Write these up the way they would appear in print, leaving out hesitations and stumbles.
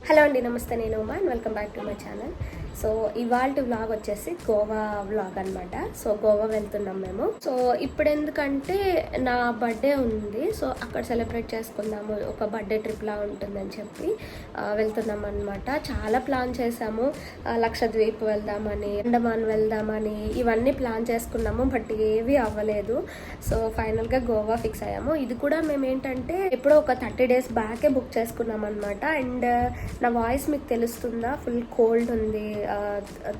Hello అండి, నమస్తే. నేను Uma and welcome back to my channel. So ఇవాళ వ్లాగ్ వచ్చేసి గోవా వ్లాగ్ అనమాట. సో గోవా వెళ్తున్నాం మేము. సో ఇప్పుడు ఎందుకంటే నా బర్త్డే ఉంది, సో అక్కడ సెలబ్రేట్ చేసుకుందాము, ఒక బర్త్డే ట్రిప్ లా ఉంటుందని చెప్పి వెళ్తున్నాం అనమాట. చాలా ప్లాన్ చేసాము, లక్షద్వీప్ వెళ్దామని, అండమాన్ వెళ్దామని, ఇవన్నీ ప్లాన్ చేసుకున్నాము. బట్ ఏవి అవ్వలేదు. సో ఫైనల్గా గోవా ఫిక్స్ అయ్యాము. ఇది కూడా మేము ఏంటంటే ఎప్పుడో ఒక 30 days బ్యాకే బుక్ చేసుకున్నాం అనమాట. అండ్ నా వాయిస్ మీకు తెలుస్తుందా? ఫుల్ కోల్డ్ ఉంది,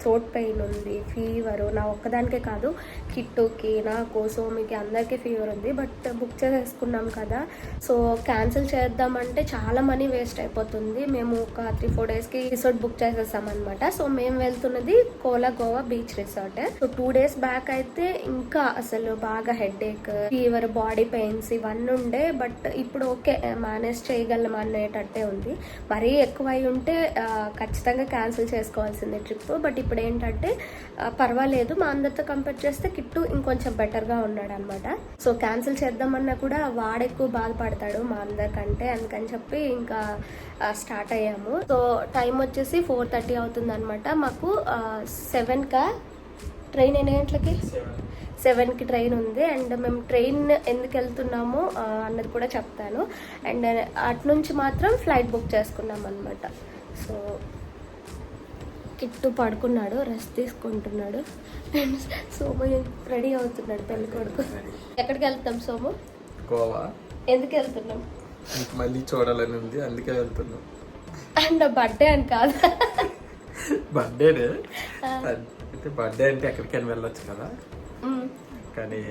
థ్రోట్ పెయిన్ ఉంది, ఫీవర్. నా ఒక్కదానికే కాదు, కిట్టుకి, నాకు, సోమికి, అందరికీ ఫీవర్ ఉంది. బట్ బుక్ చేసేసుకున్నాం కదా, సో క్యాన్సిల్ చేద్దామంటే చాలా మనీ వేస్ట్ అయిపోతుంది. మేము ఒక 3-4 daysకి రిసార్ట్ బుక్ చేసేసాం అనమాట. సో మేము వెళ్తున్నది Cola Goa beach resort. So 2 days back అయితే ఇంకా అసలు బాగా హెడేక్, ఫీవర్, బాడీ పెయిన్స్ ఇవన్నీ ఉండే. బట్ ఇప్పుడు ఓకే, మేనేజ్ చేయగలం అనేటట్టే ఉంది. మరీ ఎక్కువ అయి ఉంటే ఖచ్చితంగా క్యాన్సిల్ చేసుకోవాల్సిందే ట్రిప్. బట్ ఇప్పుడు ఏంటంటే పర్వాలేదు, మా అందరితో కంపేర్ చేస్తే కిట్టు ఇంకొంచెం బెటర్గా ఉన్నాడు అనమాట. సో క్యాన్సిల్ చేద్దామన్నా కూడా వాడెక్కువ బాధపడతాడు మా అందరికంటే, అందుకని చెప్పి ఇంకా స్టార్ట్ అయ్యాము. సో టైం వచ్చేసి 4:30 అవుతుంది అనమాట. మాకు 7కి ట్రైన్. ఎన్ని గంటలకి? 7కి ట్రైన్ ఉంది. అండ్ మేము ట్రైన్ ఎందుకు వెళ్తున్నాము అన్నది కూడా చెప్తాను. అండ్ అటు నుంచి మాత్రం ఫ్లైట్ బుక్ చేసుకున్నాం అనమాట. సో కిట్టు పడుకున్నాడు, రెస్ట్ తీసుకుంటున్నాడు. అండ్ సోము రెడీ అవుతున్నాడు, పెళ్లి కొడుకు. ఎక్కడికి వెళ్తాం సోము? గోవా. ఎందుకు వెళ్తున్నాం? మళ్ళీ చూడాలని ఉంది, అందుకే వెళ్తున్నాం. అండ్ బర్త్డే అని కాదు, బర్త్డేనే. అయితే బర్త్డే అంటే ఎక్కడికైనా వెళ్ళొచ్చు కదా, కానీ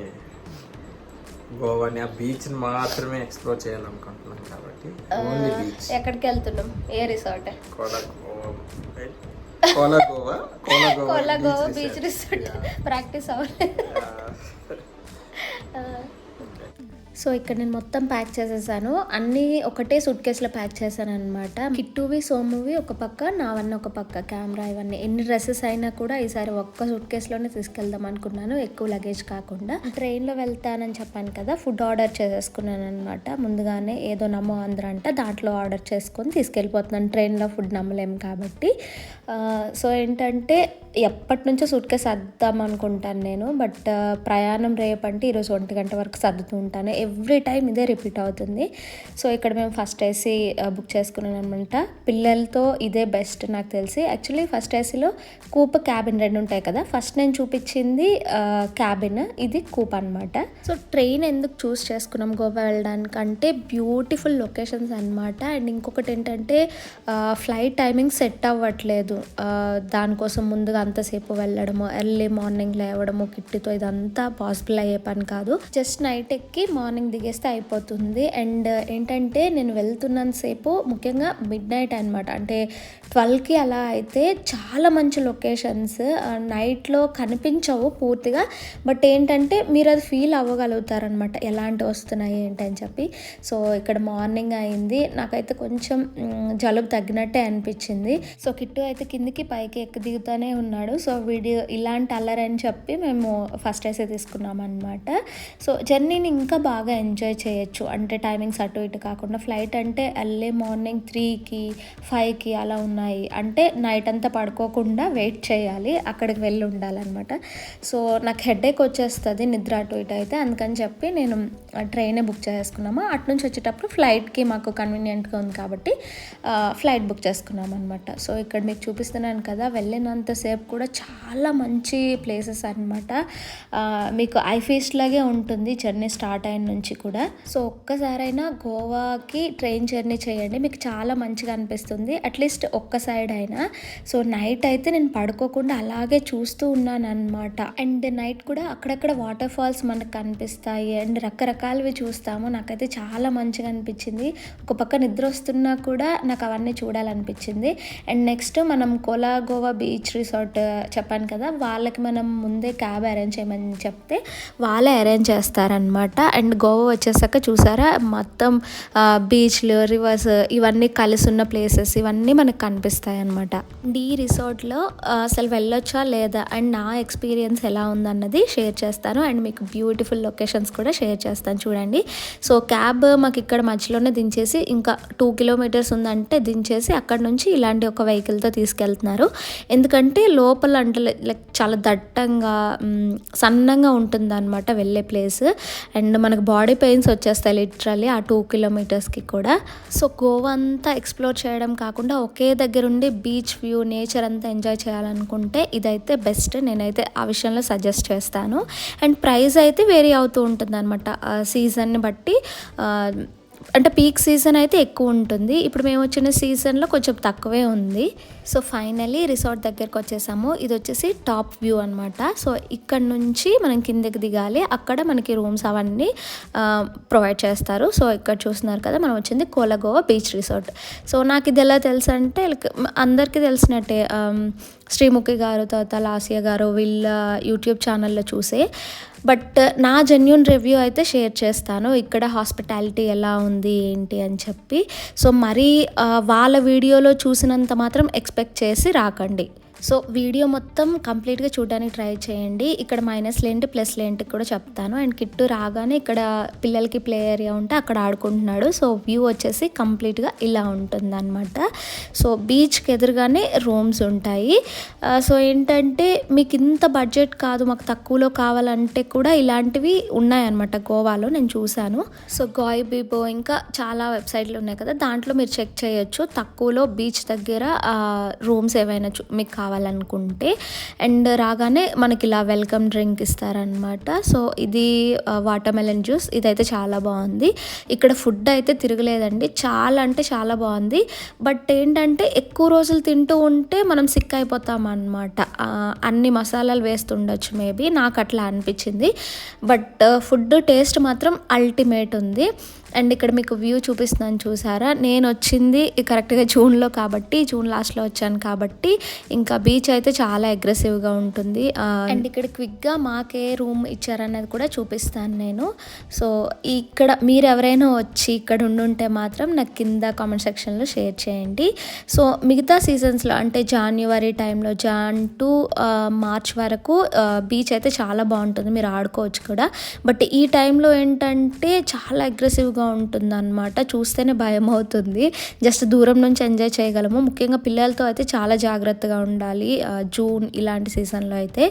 గోవాని ఆ బీచ్ మాత్రమే ఎక్స్ప్లోర్ చేయాలనుకుంటున్నాం కాబట్టి ఓన్లీ బీచ్. ఎక్కడికి వెళ్తున్నాం? ఏ resort? Kola Goa beach resort. Practice అవ్వలేదు. సో ఇక్కడ నేను మొత్తం ప్యాక్ చేసేసాను, అన్నీ ఒకటే సూట్ కేసులో ప్యాక్ చేశాను అనమాట. కిట్టువి, సోమువి ఒక పక్క, నావన్నీ ఒక పక్క, కెమెరా ఇవన్నీ. ఎన్ని డ్రెస్సెస్ అయినా కూడా ఈసారి ఒక్క సూట్ కేసులోనే తీసుకెళ్దాం అనుకున్నాను, ఎక్కువ లగేజ్ కాకుండా. ట్రైన్లో వెళ్తానని చెప్పాను కదా, ఫుడ్ ఆర్డర్ చేసేసుకున్నాను అనమాట ముందుగానే. ఏదో నమో ఆంధ్ర అంటే దాంట్లో ఆర్డర్ చేసుకొని తీసుకెళ్ళిపోతున్నాను, ట్రైన్లో ఫుడ్ నమ్మలేము కాబట్టి. సో ఏంటంటే ఎప్పటి నుంచో సూట్ కేసు సర్దాం అనుకుంటాను నేను, బట్ ప్రయాణం రేపంటే ఈరోజు 1 గంట వరకు సర్దుతూ ఉంటాను. ఎవ్రీ టైం ఇదే రిపీట్ అవుతుంది. సో ఇక్కడ మేము ఫస్ట్ ఏసీ బుక్ చేసుకున్నాను అనమాట. పిల్లలతో ఇదే బెస్ట్ నాకు తెలిసి. యాక్చువల్లీ ఫస్ట్ ఏసీలో కూప్, క్యాబిన్ 2 ఉంటాయి కదా. ఫస్ట్ నేను చూపించింది క్యాబిన్, ఇది కూప్ అనమాట. సో ట్రైన్ ఎందుకు చూస్ చేసుకున్నాం గోవా వెళ్ళడానికి అంటే బ్యూటిఫుల్ లొకేషన్స్ అనమాట. అండ్ ఇంకొకటి ఏంటంటే ఫ్లైట్ టైమింగ్ సెట్ అవ్వట్లేదు, దానికోసం ముందుగా అంతసేపు వెళ్ళడము, ఎర్లీ మార్నింగ్ లేవడము కిట్టితో, ఇదంతా పాసిబుల్ అయ్యే పని కాదు. జస్ట్ నైట్ ఎక్కి మార్నింగ్ దిగేస్తే అయిపోతుంది. అండ్ ఏంటంటే నేను వెళ్తున్నంతసేపు ముఖ్యంగా మిడ్ నైట్ అనమాట, అంటే 12కి అలా అయితే చాలా మంచి లొకేషన్స్ నైట్లో కనిపించవు పూర్తిగా, బట్ ఏంటంటే మీరు అది ఫీల్ అవ్వగలుగుతారనమాట ఎలాంటివి వస్తున్నాయి ఏంటని చెప్పి. సో ఇక్కడ మార్నింగ్ అయింది, నాకైతే కొంచెం జలుబు తగ్గినట్టే అనిపించింది. సో కిట్టు అయితే కిందికి పైకి ఎక్కి దిగుతూనే ఉన్నాడు. సో వీడియో ఇలాంటి అల్లరని చెప్పి మేము ఫస్ట్ ఏసీ తీసుకున్నాం అనమాట. సో జర్నీని ఇంకా బాగా ఎంజాయ్ చేయొచ్చు, అంటే టైమింగ్స్ అటు ఇటు కాకుండా. ఫ్లైట్ అంటే ఎర్లీ మార్నింగ్ 3కి 5కి అలా ఉన్నాయి, అంటే నైట్ అంతా పడుకోకుండా వెయిట్ చేయాలి, అక్కడికి వెళ్ళి ఉండాలన్నమాట. సో నాకు హెడేక్ వచ్చేస్తుంది నిద్ర అటు ఇటు అయితే, అందుకని చెప్పి నేను ట్రైనే బుక్ చేసుకున్నాము. అటు నుంచి వచ్చేటప్పుడు ఫ్లైట్కి మాకు కన్వీనియంట్గా ఉంది కాబట్టి ఫ్లైట్ బుక్ చేసుకున్నాం అనమాట. సో ఇక్కడ మీకు చూపిస్తున్నాను కదా, వెళ్ళినంతసేపు కూడా చాలా మంచి ప్లేసెస్ అనమాట. మీకు ఐ ఫీస్ట్ లాగే ఉంటుంది జర్నీ స్టార్ట్ అయిన నుంచి కూడా. సో ఒక్కసారైనా గోవాకి ట్రైన్ జర్నీ చేయండి, మీకు చాలా మంచిగా అనిపిస్తుంది, అట్లీస్ట్ ఒక్క సైడ్ అయినా. సో నైట్ అయితే నేను పడుకోకుండా అలాగే చూస్తూ ఉన్నాను అనమాట. అండ్ నైట్ కూడా అక్కడక్కడ వాటర్ ఫాల్స్ మనకు కనిపిస్తాయి, అండ్ రకరకాలవి చూస్తాము. నాకైతే చాలా మంచిగా అనిపించింది, ఒక పక్క నిద్ర వస్తున్నా కూడా నాకు అవన్నీ చూడాలనిపించింది. అండ్ నెక్స్ట్ మనం కోలా గోవా బీచ్ రిసార్ట్ చెప్పాను కదా, వాళ్ళకి మనం ముందే క్యాబ్ అరేంజ్ చేయమని చెప్తే వాళ్ళే అరేంజ్ చేస్తారనమాట. అండ్ గోవా వచ్చేసాక చూసారా మొత్తం బీచ్లు, రివర్స్ ఇవన్నీ కలిసి ఉన్న ప్లేసెస్ ఇవన్నీ మనకు కనిపిస్తాయి అన్నమాట. ఈ రిసార్ట్లో అసలు వెళ్ళొచ్చా లేదా అండ్ నా ఎక్స్పీరియన్స్ ఎలా ఉందన్నది షేర్ చేస్తాను. అండ్ మీకు బ్యూటిఫుల్ లొకేషన్స్ కూడా షేర్ చేస్తాను చూడండి. సో క్యాబ్ మాకు ఇక్కడ మధ్యలోనే దించేసి ఇంకా 2 కిలోమీటర్స్ ఉందంటే దించేసి అక్కడ నుంచి ఇలాంటి ఒక వెహికల్తో తీసుకెళ్తున్నారు. ఎందుకంటే లోపల అంటే లైక్ చాలా దట్టంగా సన్నంగా ఉంటుంది అనమాట వెళ్ళే ప్లేస్. అండ్ మనకు బాడీ పెయిన్స్ వచ్చేస్తాయి లిటరల్లీ ఆ 2 కిలోమీటర్స్కి కూడా. సో గోవా అంతా ఎక్స్ప్లోర్ చేయడం కాకుండా ఒకే దగ్గర ఉండి బీచ్ వ్యూ, నేచర్ అంతా ఎంజాయ్ చేయాలనుకుంటే ఇదైతే బెస్ట్. నేనైతే ఆ విషయంలో సజెస్ట్ చేస్తాను. అండ్ ప్రైస్ అయితే వేరీ అవుతూ ఉంటుంది అనమాట సీజన్ని బట్టి. అంటే పీక్ సీజన్ అయితే ఎక్కువ ఉంటుంది, ఇప్పుడు మేము వచ్చిన సీజన్లో కొంచెం తక్కువే ఉంది. సో ఫైనలీ రిసార్ట్ దగ్గరకు వచ్చేసాము. ఇది వచ్చేసి టాప్ వ్యూ అనమాట. సో ఇక్కడ నుంచి మనం కిందకి దిగాలి, అక్కడ మనకి రూమ్స్ అవన్నీ ప్రొవైడ్ చేస్తారు. సో ఇక్కడ చూస్తున్నారు కదా మనం వచ్చింది కోలగోవా బీచ్ రిసార్ట్. సో నాకు ఇది ఎలా తెలుసు అంటే అందరికీ తెలిసినట్టే, శ్రీముఖి గారు తర్వాత లాసియా గారు వీళ్ళ యూట్యూబ్ ఛానల్లో చూసే. బట్ నా జెన్యూన్ రివ్యూ అయితే షేర్ చేస్తాను ఇక్కడ హాస్పిటాలిటీ ఎలా ఉంది ఏంటి అని చెప్పి. సో మరీ వాళ్ళ వీడియోలో చూసినంత మాత్రం ఎక్స్పెక్ట్ చేసి రాకండి. సో వీడియో మొత్తం కంప్లీట్గా చూడడానికి ట్రై చేయండి. ఇక్కడ మైనస్లు ఏంటి ప్లస్లు ఏంటి కూడా చెప్తాను. అండ్ కిట్టు రాగానే ఇక్కడ పిల్లలకి ప్లే ఏరియా ఉంటే అక్కడ ఆడుకుంటున్నాడు. సో వ్యూ వచ్చేసి కంప్లీట్గా ఇలా ఉంటుంది అనమాట. సో బీచ్కి ఎదురుగానే రూమ్స్ ఉంటాయి. సో ఏంటంటే మీకు ఇంత బడ్జెట్ కాదు, మాకు తక్కువలో కావాలంటే కూడా ఇలాంటివి ఉన్నాయన్నమాట గోవాలో నేను చూశాను. సో గాయ్ బీబో ఇంకా చాలా వెబ్సైట్లు ఉన్నాయి కదా, దాంట్లో మీరు చెక్ చేయొచ్చు తక్కువలో బీచ్ దగ్గర రూమ్స్ ఏవైనా మీకు కావాలనుకుంటే. అండ్ రాగానే మనకి ఇలా వెల్కమ్ డ్రింక్ ఇస్తారనమాట. సో ఇది వాటర్ మెలన్ జ్యూస్, ఇదైతే చాలా బాగుంది. ఇక్కడ ఫుడ్ అయితే తిరగలేదండి, చాలా అంటే చాలా బాగుంది. బట్ ఏంటంటే ఎక్కువ రోజులు తింటూ ఉంటే మనం సిక్ అయిపోతాం అనమాట, అన్ని మసాలాలు వేస్తుండొచ్చు మేబీ, నాకు అట్లా అనిపించింది. బట్ ఫుడ్ టేస్ట్ మాత్రం అల్టిమేట్ ఉంది. అండ్ ఇక్కడ మీకు వ్యూ చూపిస్తున్నాను చూసారా, నేను వచ్చింది కరెక్ట్గా జూన్లో కాబట్టి, జూన్ లాస్ట్లో వచ్చాను కాబట్టి ఇంకా బీచ్ అయితే చాలా అగ్రెసివ్గా ఉంటుంది. అండ్ ఇక్కడ క్విక్గా మాకే రూమ్ ఇచ్చారన్నది కూడా చూపిస్తాను నేను. సో ఇక్కడ మీరు ఎవరైనా వచ్చి ఇక్కడ ఉండుంటే మాత్రం నాకు కింద కామెంట్ సెక్షన్లో షేర్ చేయండి. సో మిగతా సీజన్స్లో అంటే జాన్యువరి టైంలో జాన్ టు మార్చ్ వరకు బీచ్ అయితే చాలా బాగుంటుంది, మీరు ఆడుకోవచ్చు కూడా. బట్ ఈ టైంలో ఏంటంటే చాలా అగ్రెసివ్గా ఉంటుందన్నమాట, చూస్తేనే భయం అవుతుంది. జస్ట్ దూరం నుంచి ఎంజాయ్ చేయగలము. ముఖ్యంగా పిల్లలతో అయితే చాలా జాగ్రత్తగా ఉండాలి జూన్ ఇలాంటి సీజన్లో అయితే.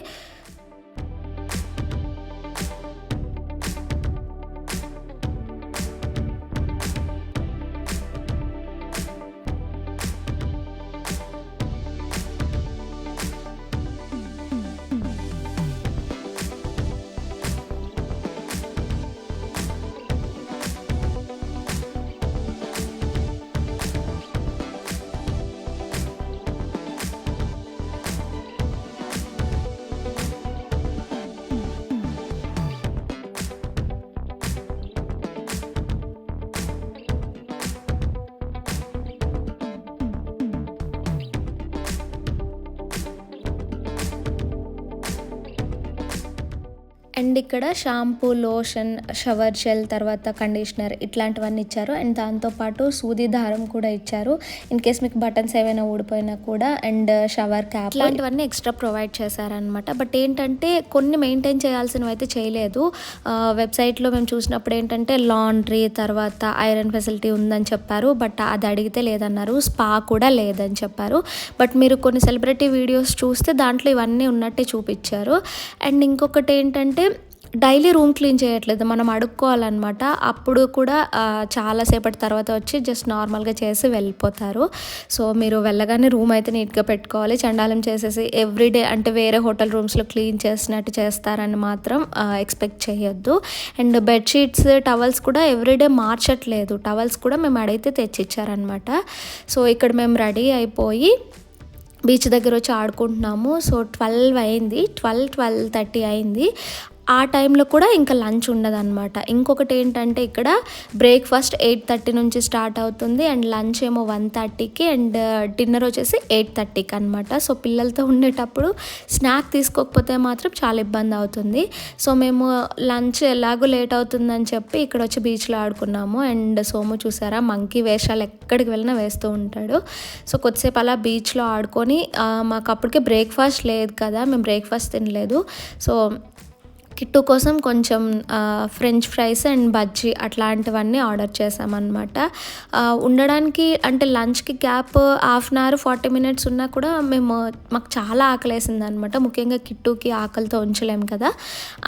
అండ్ ఇక్కడ షాంపూ, లోషన్, షవర్ జెల్, తర్వాత కండిషనర్ ఇట్లాంటివన్నీ ఇచ్చారు. అండ్ దాంతోపాటు సూది దారం కూడా ఇచ్చారు, ఇన్ కేస్ మీకు బటన్స్ ఏమైనా ఊడిపోయినా కూడా. అండ్ షవర్ క్యాప్ ఇలాంటివన్నీ ఎక్స్ట్రా ప్రొవైడ్ చేశారనమాట. బట్ ఏంటంటే కొన్ని మెయింటైన్ చేయాల్సినవి అయితే చేయలేదు. వెబ్సైట్లో మేము చూసినప్పుడు ఏంటంటే లాండ్రీ తర్వాత ఐరన్ ఫెసిలిటీ ఉందని చెప్పారు, బట్ అది అడిగితే లేదన్నారు. స్పా కూడా లేదని చెప్పారు. బట్ మీరు కొన్ని సెలబ్రిటీ వీడియోస్ చూస్తే దాంట్లో ఇవన్నీ ఉన్నట్టే చూపించారు. అండ్ ఇంకొకటి ఏంటంటే డైలీ రూమ్ క్లీన్ చేయట్లేదు, మనం అడుక్కోవాలన్నమాట. అప్పుడు కూడా చాలాసేపటి తర్వాత వచ్చి జస్ట్ నార్మల్గా చేసి వెళ్ళిపోతారు. సో మీరు వెళ్ళగానే రూమ్ అయితే నీట్గా పెట్టుకోవాలి. చండాలం చేసేసి ఎవ్రీడే అంటే వేరే హోటల్ రూమ్స్లో క్లీన్ చేసినట్టు చేస్తారని మాత్రం ఎక్స్పెక్ట్ చేయొద్దు. అండ్ బెడ్షీట్స్, టవల్స్ కూడా ఎవ్రీడే మార్చట్లేదు, టవల్స్ కూడా మేము అడిగితే తెచ్చిచ్చారనమాట. సో ఇక్కడ మేము రెడీ అయిపోయి బీచ్ దగ్గర వచ్చి ఆడుకుంటున్నాము. సో 12 అయింది, 12-12:30 అయింది. ఆ టైంలో కూడా ఇంకా లంచ్ ఉండదన్నమాట. ఇంకొకటి ఏంటంటే ఇక్కడ బ్రేక్ఫాస్ట్ 8:30 నుంచి స్టార్ట్ అవుతుంది అండ్ లంచ్ ఏమో 1:30కి అండ్ డిన్నర్ వచ్చేసి 8:30కి అనమాట. సో పిల్లలతో ఉండేటప్పుడు స్నాక్ తీసుకోకపోతే మాత్రం చాలా ఇబ్బంది అవుతుంది. సో మేము లంచ్ ఎలాగో లేట్ అవుతుందని చెప్పి ఇక్కడ వచ్చి బీచ్లో ఆడుకున్నాము. అండ్ సోము చూసారా మంకీ వేషాలు ఎక్కడికి వెళ్ళినా వేస్తూ ఉంటాడు. సో కొద్దిసేపు అలా బీచ్లో ఆడుకొని మాకు అప్పటికే బ్రేక్ఫాస్ట్ లేదు కదా, మేము బ్రేక్ఫాస్ట్ తినలేదు. సో కిట్టు కోసం కొంచెం ఫ్రెంచ్ ఫ్రైస్ అండ్ బజ్జీ అట్లాంటివన్నీ ఆర్డర్ చేసామన్నమాట. ఉండడానికి అంటే లంచ్కి గ్యాప్ 1/2 అవర్ 40 మినిట్స్ ఉన్నా కూడా మాకు చాలా ఆకలేసింది అనమాట. ముఖ్యంగా కిట్టుకి ఆకలితో ఉంచలేము కదా,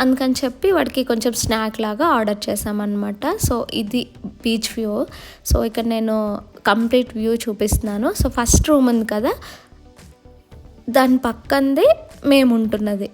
అందుకని చెప్పి వాడికి కొంచెం స్నాక్ లాగా ఆర్డర్ చేసామన్నమాట. సో ఇది బీచ్ వ్యూ. సో ఇక్కడ నేను కంప్లీట్ వ్యూ చూపిస్తున్నాను. సో ఫస్ట్ రూమ్ ఉంది కదా, దాని పక్కందే మేము ఉంటున్నది.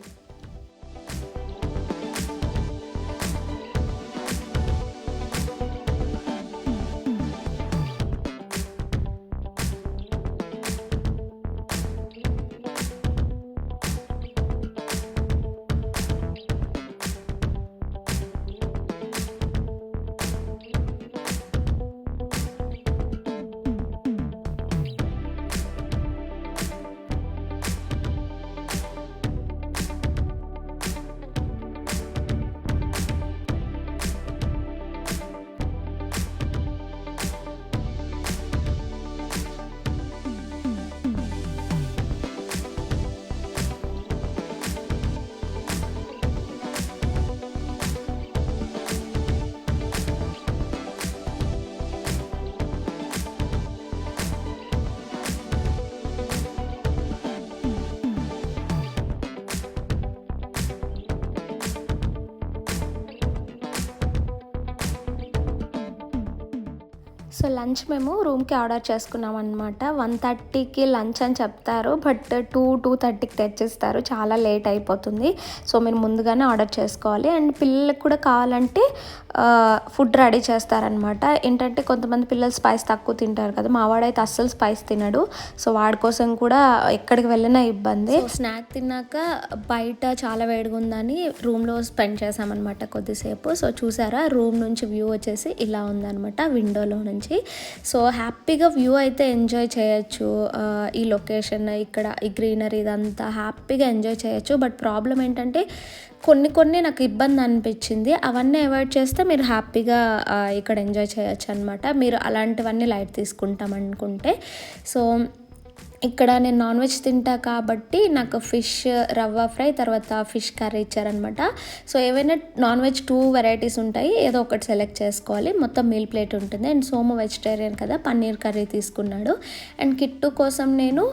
సో లంచ్ మేము రూమ్కి ఆర్డర్ చేసుకున్నాం అనమాట. 1:30కి లంచ్ అని చెప్తారు, బట్ 2:30కి తెచ్చిస్తారు. చాలా లేట్ అయిపోతుంది. సో మీరు ముందుగానే ఆర్డర్ చేసుకోవాలి. అండ్ పిల్లలకు కూడా కావాలంటే ఫుడ్ రెడీ చేస్తారనమాట. ఏంటంటే కొంతమంది పిల్లలు స్పైస్ తక్కువ తింటారు కదా, మా వాడైతే అస్సలు స్పైస్ తినడు. సో వాడి కోసం కూడా ఎక్కడికి వెళ్ళినా ఇబ్బంది. స్నాక్ తిన్నాక బయట చాలా వేడిగా ఉందని రూమ్లో స్పెండ్ చేసామన్నమాట కొద్దిసేపు. సో చూసారా రూమ్ నుంచి వ్యూ వచ్చేసి ఇలా ఉందన్నమాట విండోలో నుంచి. సో హ్యాపీగా వ్యూ అయితే ఎంజాయ్ చేయొచ్చు. ఈ లొకేషన్ ఇక్కడ ఈ గ్రీనరీ ఇదంతా హ్యాపీగా ఎంజాయ్ చేయొచ్చు. బట్ ప్రాబ్లం ఏంటంటే కొన్ని నాకు ఇబ్బంది అనిపించింది. అవన్నీ అవాయిడ్ చేస్తే మీరు హ్యాపీగా ఇక్కడ ఎంజాయ్ చేయొచ్చు అనమాట, మీరు అలాంటివన్నీ లైట్ తీసుకుంటాం అనుకుంటే. సో ఇక్కడ నేను నాన్ వెజ్ తింటా కాబట్టి నాకు ఫిష్ రవ్వ ఫ్రై తర్వాత ఫిష్ కర్రీ ఇచ్చారనమాట. సో ఏవైనా నాన్ వెజ్ 2 వెరైటీస్ ఉంటాయి, ఏదో ఒకటి సెలెక్ట్ చేసుకోవాలి. మొత్తం మీల్ ప్లేట్ ఉంటుంది. అండ్ సోము వెజిటేరియన్ కదా, పన్నీర్ కర్రీ తీసుకున్నాడు. అండ్ కిట్టు కోసం నేను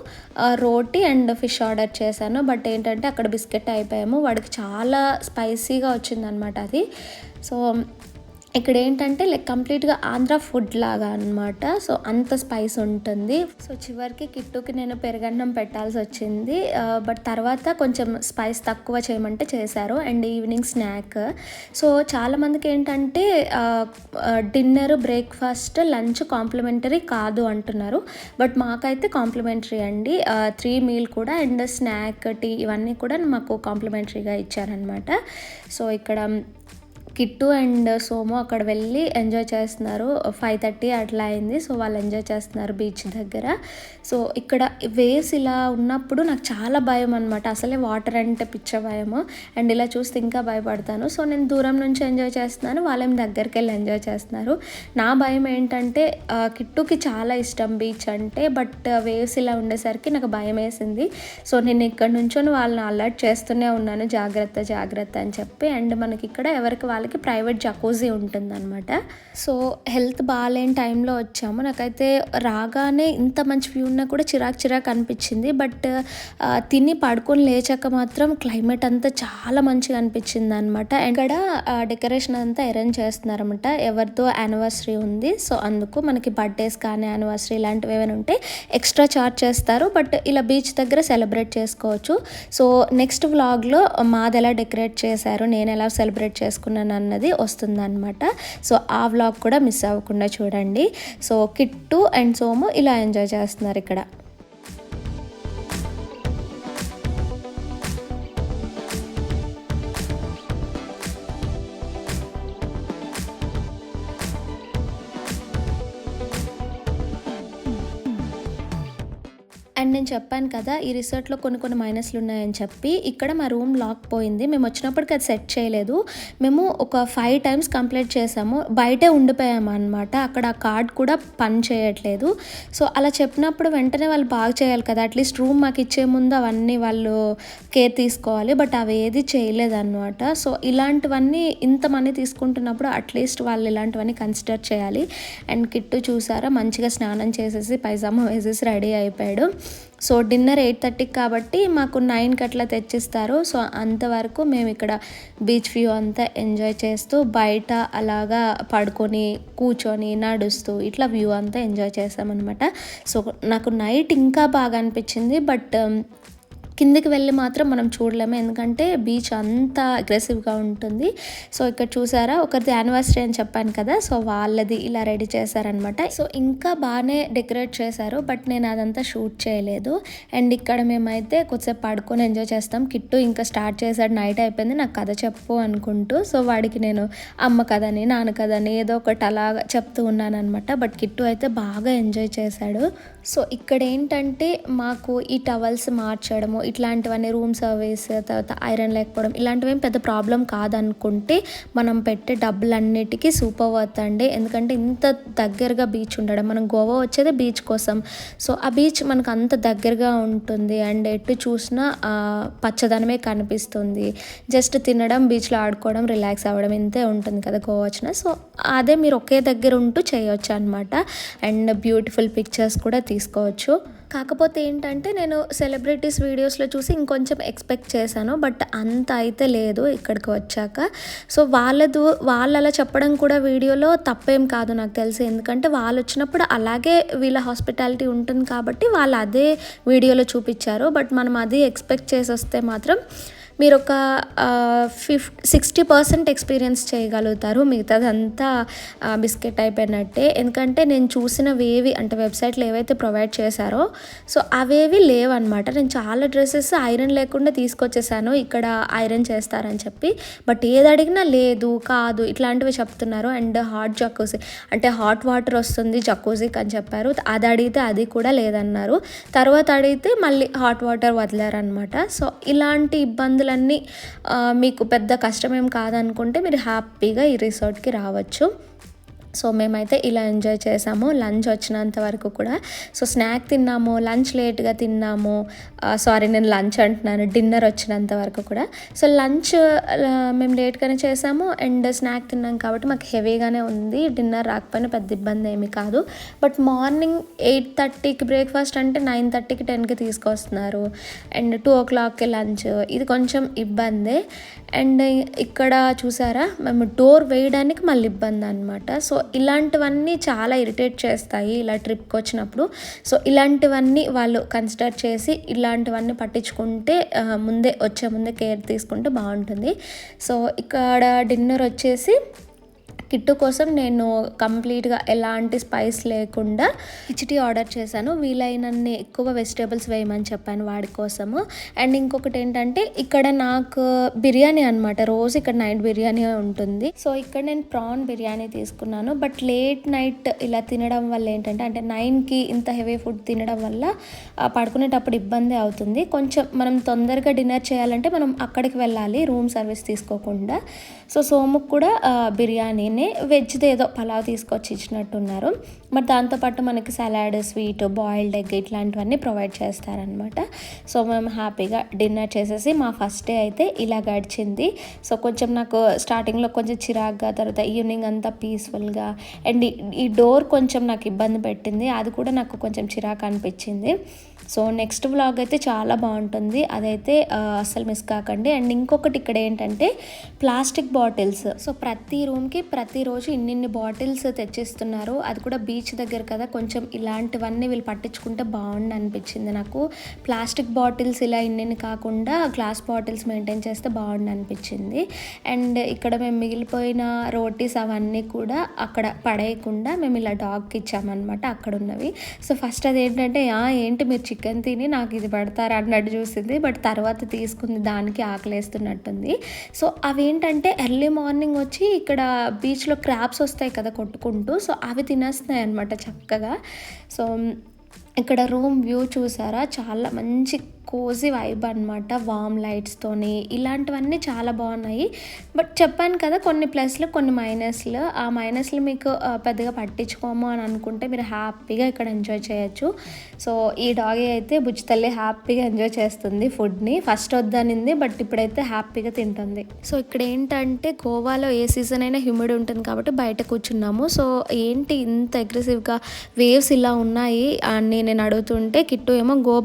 రోటీ అండ్ ఫిష్ ఆర్డర్ చేశాను. బట్ ఏంటంటే అక్కడ బిస్కెట్ అయిపోయాము, వాడికి చాలా స్పైసీగా వచ్చిందనమాట అది. సో ఇక్కడ ఏంటంటే లైక్ కంప్లీట్గా ఆంధ్ర ఫుడ్ లాగా అనమాట. సో అంత స్పైస్ ఉంటుంది. సో చివరికి కిట్టుకి నేను పెరుగన్నం పెట్టాల్సి వచ్చింది. బట్ తర్వాత కొంచెం స్పైస్ తక్కువ చేయమంటే చేశారు. And evening snack. సో చాలామందికి ఏంటంటే డిన్నర్ బ్రేక్ఫాస్ట్ లంచ్ కాంప్లిమెంటరీ కాదు అంటున్నారు. బట్ మాకైతే కాంప్లిమెంటరీ అండి. 3 మీల్ కూడా అండ్ స్నాక్ టీ ఇవన్నీ కూడా మాకు కాంప్లిమెంటరీగా ఇచ్చారనమాట. సో ఇక్కడ కిట్టు అండ్ సోము అక్కడ వెళ్ళి ఎంజాయ్ చేస్తున్నారు. 5:30 అట్లా అయింది. సో వాళ్ళు ఎంజాయ్ చేస్తున్నారు బీచ్ దగ్గర. సో ఇక్కడ వేవ్స్ ఇలా ఉన్నప్పుడు నాకు చాలా భయం అనమాట. అసలే వాటర్ అంటే పిచ్చ భయము. అండ్ ఇలా చూస్తే ఇంకా భయపడతాను. సో నేను దూరం నుంచి ఎంజాయ్ చేస్తున్నాను, వాళ్ళేం దగ్గరికి వెళ్ళి ఎంజాయ్ చేస్తున్నారు. నా భయం ఏంటంటే కిట్టుకి చాలా ఇష్టం బీచ్ అంటే, బట్ వేవ్స్ ఇలా ఉండేసరికి నాకు భయం వేసింది. సో నేను ఇక్కడ నుంచొని వాళ్ళని అలర్ట్ చేస్తూనే ఉన్నాను, జాగ్రత్త జాగ్రత్త అని చెప్పి. అండ్ మనకి ఇక్కడ ఎవరికి వాళ్ళకి ప్రైవేట్ జకూజీ ఉంటుందన్నమాట. సో హెల్త్ బాగాలేని టైంలో వచ్చాము. నాకైతే రాగానే ఇంత మంచి వ్యూ ఉన్నా కూడా చిరాకు అనిపించింది. బట్ తిని పడుకొని లేచాక మాత్రం క్లైమేట్ అంతా చాలా మంచిగా అనిపించింది అనమాట. ఇక్కడ డెకరేషన్ అంతా అరేంజ్ చేస్తున్నారన్నమాట. ఎవరితో యానివర్సరీ ఉంది, సో అందుకు మనకి బర్త్డేస్ కానీ యానివర్సరీ ఇలాంటివి ఏమైనా ఉంటే ఎక్స్ట్రా చార్జ్ చేస్తారు. బట్ ఇలా బీచ్ దగ్గర సెలబ్రేట్ చేసుకోవచ్చు. సో నెక్స్ట్ వ్లాగ్లో మాది ఎలా డెకరేట్ చేశారు, నేను ఎలా సెలబ్రేట్ చేసుకున్నాను అన్నది వస్తుందన్నమాట. సో ఆ వ్లాగ్ కూడా మిస్ అవ్వకుండా చూడండి. సో కిట్టు అండ్ సోము ఇలా ఎంజాయ్ చేస్తున్నారు ఇక్కడ. అండ్ నేను చెప్పాను కదా ఈ రిసార్ట్లో కొన్ని మైనస్లు ఉన్నాయని చెప్పి, ఇక్కడ మా రూమ్ లాక్ పోయింది. మేము వచ్చినప్పటికి అది సెట్ చేయలేదు. మేము ఒక 5 times కంప్లీట్ చేసాము, బయటే ఉండిపోయాము అనమాట. అక్కడ ఆ కార్డ్ కూడా పని చేయట్లేదు. సో అలా చెప్పినప్పుడు వెంటనే వాళ్ళు బాగా చేయాలి కదా, అట్లీస్ట్ రూమ్ మాకు ఇచ్చే ముందు అవన్నీ వాళ్ళు కేర్ తీసుకోవాలి. బట్ అవి ఏది చేయలేదన్నమాట. సో ఇలాంటివన్నీ ఇంత మనీ తీసుకుంటున్నప్పుడు అట్లీస్ట్ వాళ్ళు ఇలాంటివన్నీ కన్సిడర్ చేయాలి. అండ్ కిట్టు చూసారా మంచిగా స్నానం చేసేసి పైజామా వేసేసి రెడీ అయిపోయాడు. సో డిన్నర్ 8:30 కాబట్టి మాకు 9కి అట్లా తెచ్చిస్తారు. సో అంతవరకు మేము ఇక్కడ బీచ్ వ్యూ అంతా ఎంజాయ్ చేస్తూ బయట అలాగా పడుకొని కూర్చొని నడుస్తూ ఇట్లా వ్యూ అంతా ఎంజాయ్ చేసామన్నమాట. సో నాకు నైట్ ఇంకా బాగా అనిపించింది. బట్ కిందికి వెళ్ళి మాత్రం మనం చూడలేము, ఎందుకంటే బీచ్ అంతా అగ్రెసివ్గా ఉంటుంది. సో ఇక్కడ చూసారా ఒకరిది యానివర్సరీ అని చెప్పాను కదా, సో వాళ్ళది ఇలా రెడీ చేశారనమాట. సో ఇంకా బాగానే డెకరేట్ చేశారు, బట్ నేను అదంతా షూట్ చేయలేదు. అండ్ ఇక్కడ మేమైతే కొద్దిసేపు పడుకొని ఎంజాయ్ చేస్తాం. కిట్టు ఇంకా స్టార్ట్ చేశాడు, నైట్ అయిపోయింది నాకు కథ చెప్పు అనుకుంటూ. సో వాడికి నేను అమ్మ కథని నాన్న కథని ఏదో ఒకటి అలాగా చెప్తూ ఉన్నాను అనమాట. బట్ కిట్టు అయితే బాగా ఎంజాయ్ చేశాడు. సో ఇక్కడ ఏంటంటే మాకు ఈ టవల్స్ మార్చడము ఇట్లాంటివన్నీ, రూమ్ సర్వీస్, తర్వాత ఐరన్ లేకపోవడం ఇలాంటివి పెద్ద ప్రాబ్లం కాదనుకుంటే మనం పెట్టే డబ్బులన్నిటికీ సూపర్ వర్త్ అండి. ఎందుకంటే ఇంత దగ్గరగా బీచ్ ఉండడం, మనం గోవా వచ్చేదే బీచ్ కోసం. సో ఆ బీచ్ మనకు అంత దగ్గరగా ఉంటుంది. అండ్ ఎటు చూసినా పచ్చదనమే కనిపిస్తుంది. జస్ట్ తినడం, బీచ్లో ఆడుకోవడం, రిలాక్స్ అవ్వడం ఇంతే ఉంటుంది కదా గోవా వచ్చిన. సో అదే మీరు ఒకే దగ్గర ఉంటూ చేయొచ్చు అనమాట. అండ్ బ్యూటిఫుల్ పిక్చర్స్ కూడా తీసుకోవచ్చు. కాకపోతే ఏంటంటే నేను సెలబ్రిటీస్ వీడియోస్లో చూసి ఇంకొంచెం ఎక్స్పెక్ట్ చేశాను, బట్ అంత అయితే లేదు ఇక్కడికి వచ్చాక. సో వాళ్ళు అలా చెప్పడం కూడా వీడియోలో తప్పేం కాదు నాకు తెలిసి, ఎందుకంటే వాళ్ళు వచ్చినప్పుడు అలాగే వీళ్ళ హాస్పిటాలిటీ ఉంటుంది కాబట్టి వాళ్ళు అదే వీడియోలో చూపించారు. బట్ మనం అది ఎక్స్పెక్ట్ చేసి వస్తే మాత్రం మీరు ఒక 60% ఎక్స్పీరియన్స్ చేయగలుగుతారు, మిగతాదంతా బిస్కెట్ అయిపోయినట్టే. ఎందుకంటే నేను చూసినవేవి అంటే వెబ్సైట్లో ఏవైతే ప్రొవైడ్ చేశారో సో అవేవి లేవన్నమాట. నేను చాలా డ్రెస్సెస్ ఐరన్ లేకుండా తీసుకొచ్చేసాను ఇక్కడ ఐరన్ చేస్తారని చెప్పి, బట్ ఏది అడిగినా లేదు కాదు ఇట్లాంటివి చెప్తున్నారు. అండ్ హాట్ జకూజీ అంటే హాట్ వాటర్ వస్తుంది జకూజీకి అని చెప్పారు, అది అడిగితే అది కూడా లేదన్నారు. తర్వాత అడిగితే మళ్ళీ హాట్ వాటర్ వదిలారనమాట. సో ఇలాంటి ఇబ్బందులు మీకు పెద్ద కష్టమేం కాదనుకుంటే మీరు హ్యాపీగా ఈ రిసార్ట్కి రావచ్చు. సో మేమైతే ఇలా ఎంజాయ్ చేసాము లంచ్ వచ్చినంత వరకు కూడా. సో స్నాక్ తిన్నాము, లంచ్ లేట్గా తిన్నాము, నేను లంచ్ అంటున్నాను, డిన్నర్ వచ్చినంత వరకు కూడా. సో లంచ్ మేము లేట్గానే చేసాము అండ్ స్నాక్ తిన్నాం కాబట్టి మాకు హెవీగానే ఉంది. డిన్నర్ రాకపోయినా పెద్ద ఇబ్బంది ఏమీ కాదు. బట్ మార్నింగ్ 8:30కి బ్రేక్ఫాస్ట్ అంటే 9:30కి 10కి తీసుకొస్తున్నారు. అండ్ 2 o'clockకి లంచ్, ఇది కొంచెం ఇబ్బందే. అండ్ ఇక్కడ చూసారా మేము డోర్ వేయడానికి మళ్ళీ ఇబ్బంది అనమాట. సో ఇలాంటివన్నీ చాలా ఇరిటేట్ చేస్తాయి ఇలా ట్రిప్కి వచ్చినప్పుడు. సో ఇలాంటివన్నీ వాళ్ళు కన్సిడర్ చేసి ఇలాంటివన్నీ పట్టించుకుంటే వచ్చే ముందే కేర్ తీసుకుంటే బాగుంటుంది. సో ఇక్కడ డిన్నర్ వచ్చేసి కిట్టు కోసం నేను కంప్లీట్గా ఎలాంటి స్పైస్ లేకుండా కిచిడి ఆర్డర్ చేశాను. వీలైనన్ని ఎక్కువ వెజిటేబుల్స్ వేయమని చెప్పాను వాడి కోసము. అండ్ ఇంకొకటి ఏంటంటే ఇక్కడ నాకు బిర్యానీ అనమాట, రోజు ఇక్కడ నైట్ బిర్యానీ ఉంటుంది. సో ఇక్కడ నేను ప్రాన్ బిర్యానీ తీసుకున్నాను. బట్ లేట్ నైట్ ఇలా తినడం వల్ల ఏంటంటే అంటే 9కి ఇంత హెవీ ఫుడ్ తినడం వల్ల పడుకునేటప్పుడు ఇబ్బంది అవుతుంది. కొంచెం మనం తొందరగా డిన్నర్ చేయాలంటే మనం అక్కడికి వెళ్ళాలి రూమ్ సర్వీస్ తీసుకోకుండా. సో సోముకు కూడా బిర్యానీని వెజ్ది ఏదో పలావ్ తీసుకొచ్చి ఇచ్చినట్టున్నారు. మరి దాంతోపాటు మనకి సలాడ్, స్వీట్, బాయిల్డ్ ఎగ్ ఇట్లాంటివన్నీ ప్రొవైడ్ చేస్తారనమాట. సో మేము హ్యాపీగా డిన్నర్ చేసేసి మా ఫస్ట్ డే అయితే ఇలా గడిచింది. సో కొంచెం నాకు స్టార్టింగ్లో కొంచెం చిరాగ్గా, తర్వాత ఈవినింగ్ అంతా పీస్ఫుల్గా. అండ్ ఈ డోర్ కొంచెం నాకు ఇబ్బంది పెట్టింది, అది కూడా నాకు కొంచెం చిరాకు అనిపించింది. సో నెక్స్ట్ వ్లాగ్ అయితే చాలా బాగుంటుంది, అదైతే అస్సలు మిస్ కాకండి. అండ్ ఇంకొకటి ఇక్కడ ఏంటంటే ప్లాస్టిక్ బాటిల్స్. సో ప్రతి రూమ్కి ప్రతిరోజు ఇన్ని బాటిల్స్ తెచ్చిస్తున్నారు. అది కూడా బీచ్ దగ్గర కదా, కొంచెం ఇలాంటివన్నీ వీళ్ళు పట్టించుకుంటే బాగుండు అనిపించింది నాకు. ప్లాస్టిక్ బాటిల్స్ ఇలా ఇన్ని కాకుండా గ్లాస్ బాటిల్స్ మెయింటైన్ చేస్తే బాగుండు అనిపించింది. అండ్ ఇక్కడ మేము మిగిలిపోయిన రోటీస్ అవన్నీ కూడా అక్కడ పడేయకుండా మేము ఇలా డాగ్కి ఇచ్చామన్నమాట అక్కడ ఉన్నవి. సో ఫస్ట్ అదేంటంటే ఏంటి మీరు చికెన్ తిని నాకు ఇది పెడతారా అన్నట్టు చూసింది. బట్ తర్వాత తీసుకుంది, దానికి ఆకలేస్తున్నట్టుంది. సో అవేంటంటే ఎర్లీ మార్నింగ్ వచ్చి ఇక్కడ బీచ్లో క్రాబ్స్ వస్తాయి కదా కొట్టుకుంటూ, సో అవి తినేస్తున్నాయి అనమాట చక్కగా. సో ఇక్కడ రూమ్ వ్యూ చూసారా, చాలా మంచి కోజీ వైబ్ అనమాట, వామ్ లైట్స్తోని. ఇలాంటివన్నీ చాలా బాగున్నాయి. బట్ చెప్పాను కదా కొన్ని ప్లస్లు కొన్ని మైనస్లు. ఆ మైనస్లు మీకు పెద్దగా పట్టించుకోము అని అనుకుంటే మీరు హ్యాపీగా ఇక్కడ ఎంజాయ్ చేయొచ్చు. సో ఈ డాగీ అయితే బుజ్జి తల్లి హ్యాపీగా ఎంజాయ్ చేస్తుంది ఫుడ్ని. ఫస్ట్ వద్దనింది బట్ ఇప్పుడైతే హ్యాపీగా తింటుంది. సో ఇక్కడ ఏంటంటే గోవాలో ఏ సీజన్ అయినా హ్యూమిడ్ ఉంటుంది కాబట్టి బయట కూర్చున్నాము. సో ఏంటి ఇంత అగ్రెసివ్గా వేవ్స్ ఇలా ఉన్నాయి అని నేను అడుగుతుంటే కిట్టు ఏమో గో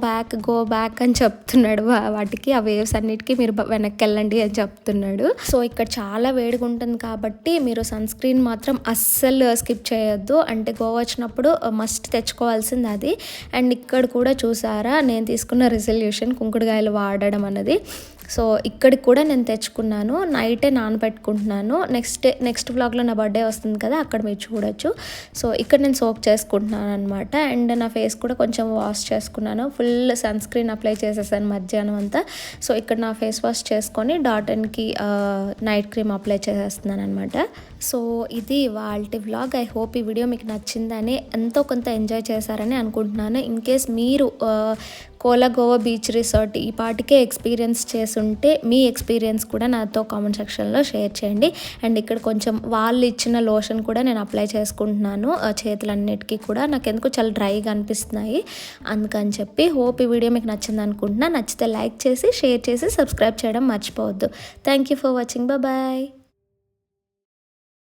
బ్యాక్ అని చెప్తున్నాడు. వాటికి ఆ వేవ్స్ అన్నిటికీ మీరు వెనక్కి వెళ్ళండి అని చెప్తున్నాడు. సో ఇక్కడ చాలా వేడిగా ఉంటుంది కాబట్టి మీరు సన్ స్క్రీన్ మాత్రం అస్సలు స్కిప్ చేయొద్దు. అంటే గోవా వచ్చినప్పుడు మస్ట్ తెచ్చుకోవాల్సింది అది. అండ్ ఇక్కడ కూడా చూసారా నేను తీసుకున్న రిజల్యూషన్ కుంకుడుకాయలు వాడడం అన్నది. సో ఇక్కడికి కూడా నేను తెచ్చుకున్నాను, నైటే నానబెట్టుకుంటున్నాను. నెక్స్ట్ వ్లాగ్లో నా బర్త్డే వస్తుంది కదా, అక్కడ మీరు చూడొచ్చు. సో ఇక్కడ నేను సోక్ చేసుకుంటున్నాను అనమాట. అండ్ నా ఫేస్ కూడా కొంచెం వాష్ చేసుకున్నాను, ఫుల్ సన్ స్క్రీన్ అప్లై చేసేసాను మధ్యాహ్నం అంతా. సో ఇక్కడ నా ఫేస్ వాష్ చేసుకొని డాటన్కి నైట్ క్రీమ్ అప్లై చేసేస్తున్నాను అనమాట. సో ఇది వాళ్ళ వ్లాగ్. ఐ హోప్ ఈ వీడియో మీకు నచ్చిందని, ఎంతో కొంత ఎంజాయ్ చేశారని అనుకుంటున్నాను. ఇన్ కేస్ మీరు కోలా గోవా బీచ్ రిసార్ట్ ఈ పాటికే ఎక్స్పీరియన్స్ చేసుంటే మీ ఎక్స్పీరియన్స్ కూడా నాతో కామెంట్ సెక్షన్లో షేర్ చేయండి. అండ్ ఇక్కడ కొంచెం వాళ్ళు ఇచ్చిన లోషన్ కూడా నేను అప్లై చేసుకుంటున్నాను చేతులన్నిటికీ కూడా. నాకు ఎందుకు చాలా డ్రైగా అనిపిస్తున్నాయి అందుకని చెప్పి. హోప్ ఈ వీడియో మీకు నచ్చింది అనుకుంటున్నా. నచ్చితే లైక్ చేసి షేర్ చేసి సబ్స్క్రైబ్ చేయడం మర్చిపోవద్దు. Thank you for watching. Bye.